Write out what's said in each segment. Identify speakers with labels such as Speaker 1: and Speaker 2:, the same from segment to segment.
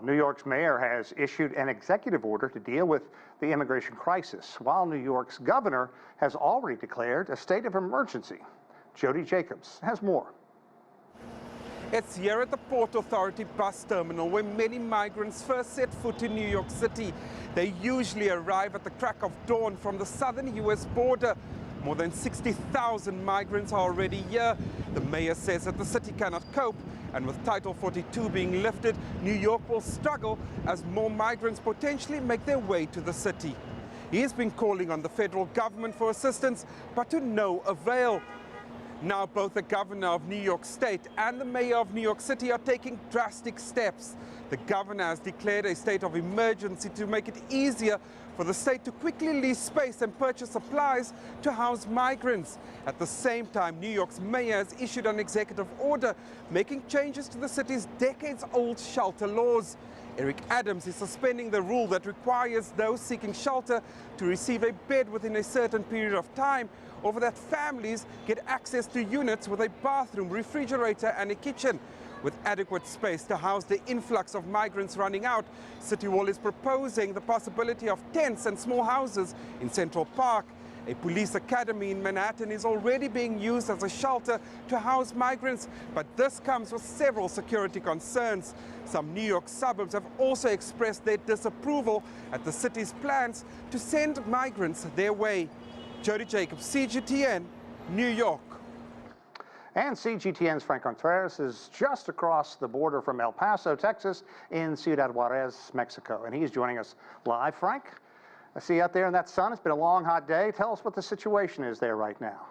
Speaker 1: New York's mayor has issued an executive order to deal with the immigration crisis, while New York's governor has already declared a state of emergency. Jody Jacobs has more.
Speaker 2: It's here at the Port Authority bus terminal where many migrants first set foot in New York City. They usually arrive at the crack of dawn from the southern U.S. border. More than 60,000 migrants are already here. The mayor says that the city cannot cope, and with Title 42 being lifted, New York will struggle as more migrants potentially make their way to the city. He has been calling on the federal government for assistance, but to no avail. Now both the governor of New York State and the mayor of New York City are taking drastic steps. The governor has declared a state of emergency to make it easier for the state to quickly lease space and purchase supplies to house migrants. At the same time, New York's mayor has issued an executive order making changes to the city's decades-old shelter laws. Eric Adams is suspending the rule that requires those seeking shelter to receive a bed within a certain period of time, or for that families get access to units with a bathroom, refrigerator and a kitchen. With adequate space to house the influx of migrants running out, City Hall is proposing the possibility of tents and small houses in Central Park. A police academy in Manhattan is already being used as a shelter to house migrants, but this comes with several security concerns. Some New York suburbs have also expressed their disapproval at the city's plans to send migrants their way. Jody Jacobs, CGTN, New York.
Speaker 1: And CGTN's Frank Contreras is just across the border from El Paso, Texas, in Ciudad Juarez, Mexico. And he's joining us live. Frank, I see you out there in that sun. It's been a long, hot day. Tell us what the situation is there right now.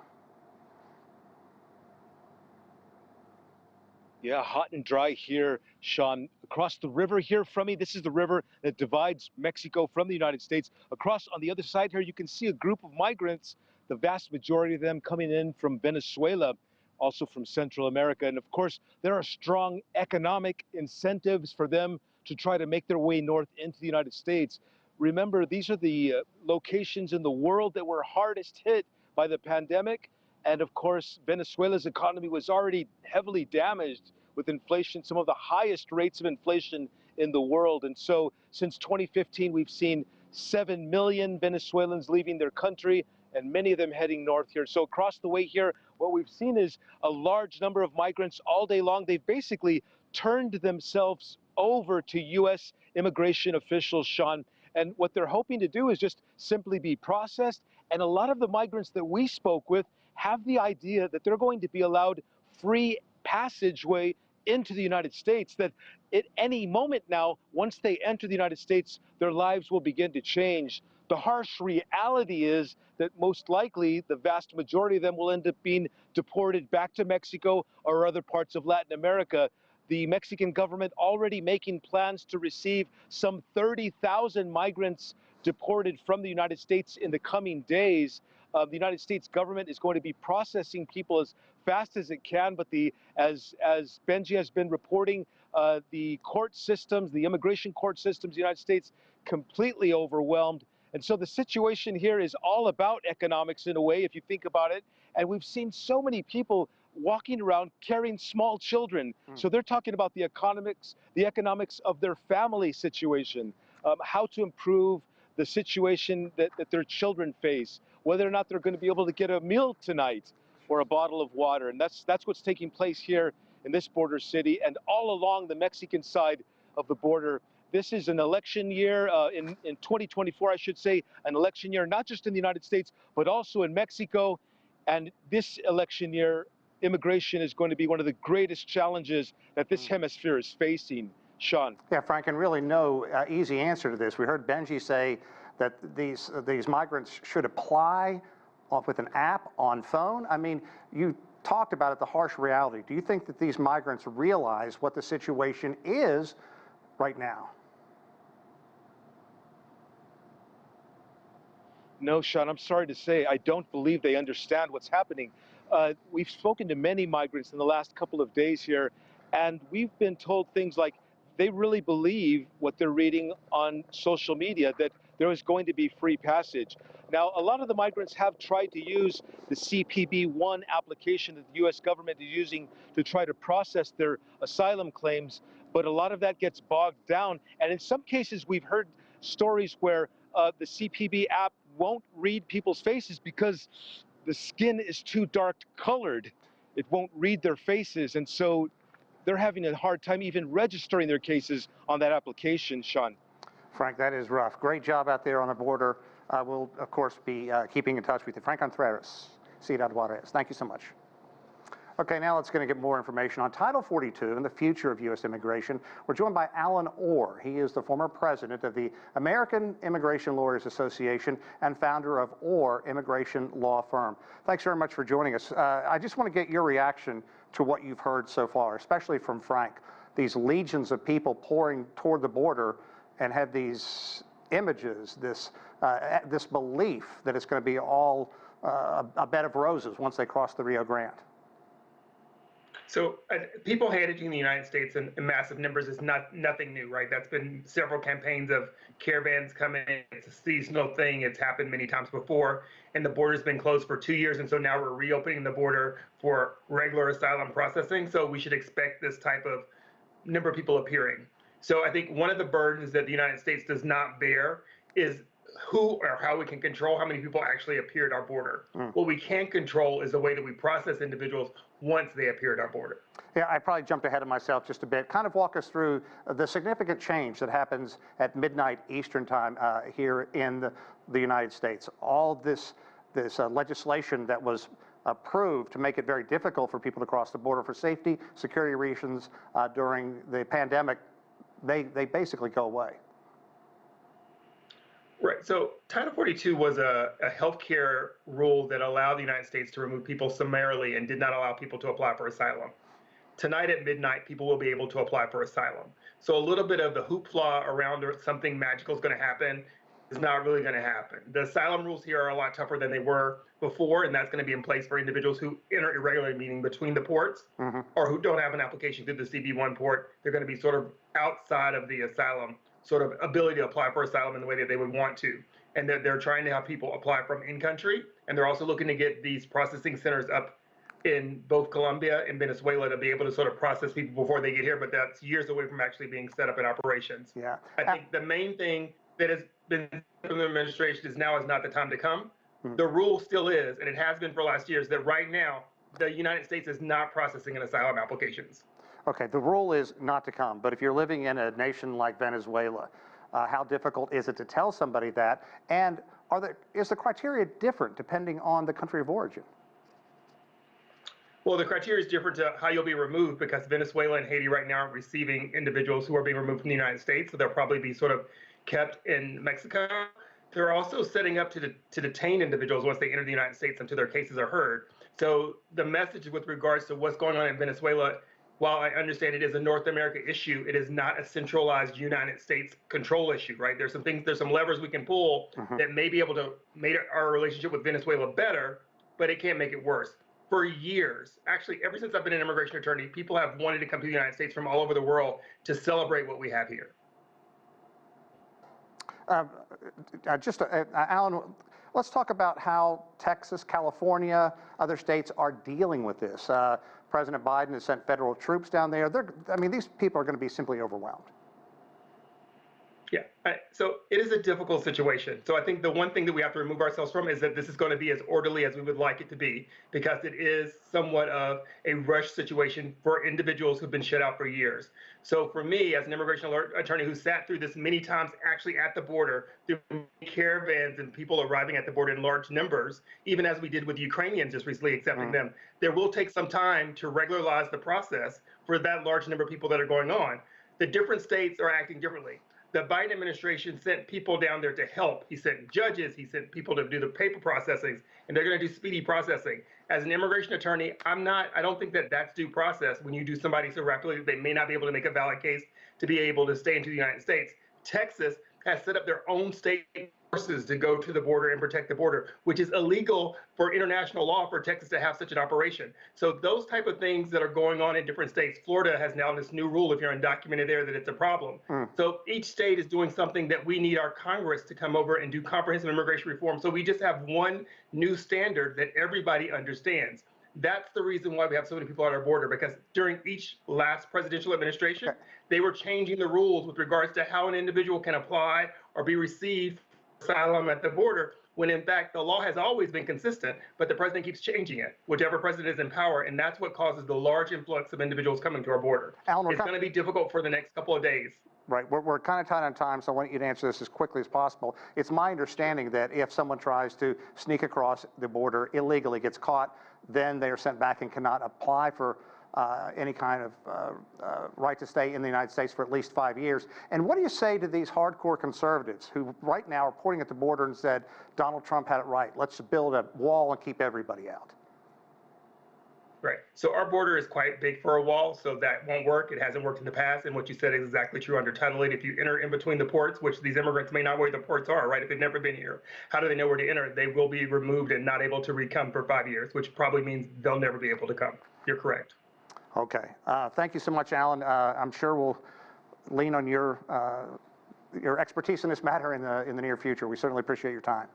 Speaker 3: Yeah, hot and dry here, Sean. Across the river here from me, this is the river that divides Mexico from the United States. Across on the other side here, you can see a group of migrants, the vast majority of them coming in from Venezuela, also from Central America. And of course, there are strong economic incentives for them to try to make their way north into the United States. Remember, these are the locations in the world that were hardest hit by the pandemic. And of course, Venezuela's economy was already heavily damaged with inflation, some of the highest rates of inflation in the world. And so since 2015, we've seen 7 million Venezuelans leaving their country, and many of them heading north here. So across the way here, what we've seen is a large number of migrants all day long. They've basically turned themselves over to U.S. immigration officials, Sean. And what they're hoping to do is just simply be processed. And a lot of the migrants that we spoke with have the idea that they're going to be allowed free passageway into the United States, that at any moment now, once they enter the United States, their lives will begin to change. The harsh reality is that most likely the vast majority of them will end up being deported back to Mexico or other parts of Latin America. The Mexican government already making plans to receive some 30,000 migrants deported from the United States in the coming days. The United States government is going to be processing people as fast as it can, but as Benji has been reporting, the court systems, the immigration court systems in the United States, completely overwhelmed. And so the situation here is all about economics in a way, if you think about it. And we've seen so many people walking around carrying small children. So they're talking about the economics of their family situation, how to improve the situation that their children face, whether or not they're going to be able to get a meal tonight or a bottle of water. And that's what's taking place here in this border city and all along the Mexican side of the border. This is an election year, in 2024, I should say, an election year, not just in the United States, but also in Mexico. And this election year, immigration is going to be one of the greatest challenges that this hemisphere is facing. Sean.
Speaker 1: Yeah, Frank, and really no easy answer to this. We heard Benji say that these migrants should apply with an app on phone. I mean, you talked about it, the harsh reality. Do you think that these migrants realize what the situation is right now?
Speaker 3: No, Sean, I'm sorry to say, I don't believe they understand what's happening. We've spoken to many migrants in the last couple of days here, and we've been told things like they really believe what they're reading on social media, that there is going to be free passage. Now, a lot of the migrants have tried to use the CPB-1 application that the U.S. government is using to try to process their asylum claims, but a lot of that gets bogged down. And in some cases, we've heard stories where the CPB app won't read people's faces because the skin is too dark colored. It won't read their faces. And so they're having a hard time even registering their cases on that application, Sean.
Speaker 1: Frank, that is rough. Great job out there on the border. We'll, of course, be keeping in touch with you. Frank Contreras, Ciudad Juarez. Thank you so much. Okay, now let's get more information on Title 42 and the future of U.S. immigration. We're joined by Allen Orr. He is the former president of the American Immigration Lawyers Association and founder of Orr Immigration Law Firm. Thanks very much for joining us. I just want to get your reaction to what you've heard so far, especially from Frank. These legions of people pouring toward the border and have these images, this belief that it's going to be all a bed of roses once they cross the Rio Grande.
Speaker 4: So people handaging the United States in massive numbers is nothing new, right? That's been several campaigns of caravans coming. It's a seasonal thing. It's happened many times before, and the border's been closed for 2 years, and so now we're reopening the border for regular asylum processing. So we should expect this type of number of people appearing. So I think one of the burdens that the United States does not bear is who or how we can control how many people actually appear at our border. What we can control is the way that we process individuals once they appear at our border.
Speaker 1: Yeah, I probably jumped ahead of myself just a bit. Kind of walk us through the significant change that happens at midnight Eastern time here in the United States. All this legislation that was approved to make it very difficult for people to cross the border for safety, security reasons during the pandemic, they basically go away.
Speaker 4: Right. So Title 42 was a healthcare rule that allowed the United States to remove people summarily and did not allow people to apply for asylum. Tonight at midnight, people will be able to apply for asylum. So a little bit of the hoopla around something magical is going to happen is not really going to happen. The asylum rules here are a lot tougher than they were before, and that's going to be in place for individuals who enter irregularly, meaning between the ports, or who don't have an application through the CB1 port. They're going to be sort of outside of the asylum sort of ability to apply for asylum in the way that they would want to. And they're trying to have people apply from in-country, and they're also looking to get these processing centers up in both Colombia and Venezuela to be able to sort of process people before they get here, but that's years away from actually being set up in operations.
Speaker 1: Yeah.
Speaker 4: I think the main thing that has been from the administration is now is not the time to come. The rule still is, and it has been for last years, that right now the United States is not processing an asylum applications.
Speaker 1: Okay, the rule is not to come, but if you're living in a nation like Venezuela, how difficult is it to tell somebody that? And is the criteria different depending on the country of origin?
Speaker 4: Well, the criteria is different to how you'll be removed because Venezuela and Haiti right now aren't receiving individuals who are being removed from the United States, so they'll probably be sort of kept in Mexico. They're also setting up to detain individuals once they enter the United States until their cases are heard. So the message with regards to what's going on in Venezuela, while I understand it is a North America issue, it is not a centralized United States control issue, right? There's some levers we can pull that may be able to make our relationship with Venezuela better, but it can't make it worse. For years, actually, ever since I've been an immigration attorney, people have wanted to come to the United States from all over the world to celebrate what we have here.
Speaker 1: Allen, let's talk about how Texas, California, other states are dealing with this. President Biden has sent federal troops down there. These people are going to be simply overwhelmed.
Speaker 4: Yeah, so it is a difficult situation. So I think the one thing that we have to remove ourselves from is that this is going to be as orderly as we would like it to be, because it is somewhat of a rush situation for individuals who've been shut out for years. So for me, as an immigration attorney who sat through this many times actually at the border, through caravans and people arriving at the border in large numbers, even as we did with Ukrainians just recently accepting them, there will take some time to regularize the process for that large number of people that are going on. The different states are acting differently. The Biden administration sent people down there to help. He sent judges, he sent people to do the paper processing, and they're going to do speedy processing. As an immigration attorney, I don't think that that's due process when you do somebody so rapidly that they may not be able to make a valid case to be able to stay into the United States. Texas has set up their own state forces to go to the border and protect the border, which is illegal for international law for Texas to have such an operation. So those type of things that are going on in different states, Florida has now this new rule, if you're undocumented there, that it's a problem. So each state is doing something that we need our Congress to come over and do comprehensive immigration reform. So we just have one new standard that everybody understands. That's the reason why we have so many people at our border, because during each last presidential administration, they were changing the rules with regards to how an individual can apply or be received asylum at the border, when in fact the law has always been consistent, but the president keeps changing it, whichever president is in power, and that's what causes the large influx of individuals coming to our border.
Speaker 1: Alan,
Speaker 4: it's going to be difficult for the next couple of days.
Speaker 1: Right, we're kind of tight on time, so I want you to answer this as quickly as possible. It's my understanding that if someone tries to sneak across the border illegally, gets caught, then they are sent back and cannot apply for any kind of right to stay in the United States for at least 5 years. And what do you say to these hardcore conservatives who right now are pointing at the border and said, Donald Trump had it right, let's build a wall and keep everybody out?
Speaker 4: Right. So our border is quite big for a wall, so that won't work. It hasn't worked in the past, and what you said is exactly true under Title 8. If you enter in between the ports, which these immigrants may not know where the ports are, right? If they've never been here, how do they know where to enter? They will be removed and not able to re-come for 5 years, which probably means they'll never be able to come. You're correct.
Speaker 1: Okay. Thank you so much, Alan. I'm sure we'll lean on your expertise in this matter in the near future. We certainly appreciate your time.